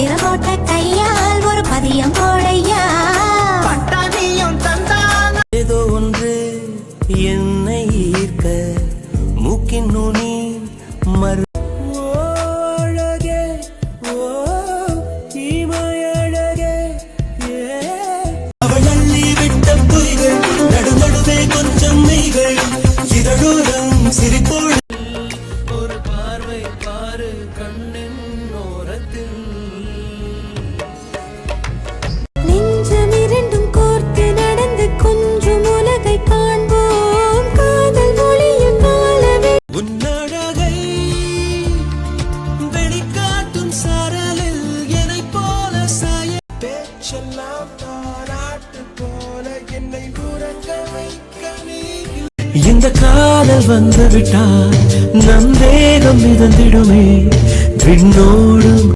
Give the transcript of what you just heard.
திரகோட்ட கையால் ஒரு பதியம் போடையா பட்டாணியும் தந்தான் ஏதோ ஒன்று என்னை ஈர்க்க மூக்கின் நுனி மறு அவள் அள்ளி விட்ட பொய்கள் நடுநடுவே கொஞ்சம் மெய்கள் இதழோரம் சிரிப்போடு ஒரு பார்வை பாரு கண்ணின் ஓரத்தில் நெஞ்சம் இரண்டும் கோர்த்து நடந்து கொஞ்சம் உலகை காண்போம் காதல் மொழியில் காலவே உன்னழகை வெளிக்காட்டும் சாரலில் என்னை போல சாய பேச்செல்லாம் தாராட்டு போல என்னை உறங்க வைக்க நீ இந்த காதல் வந்து விட்டால் நம் தேகம் மிதந்திடுமே விண்ணோடும்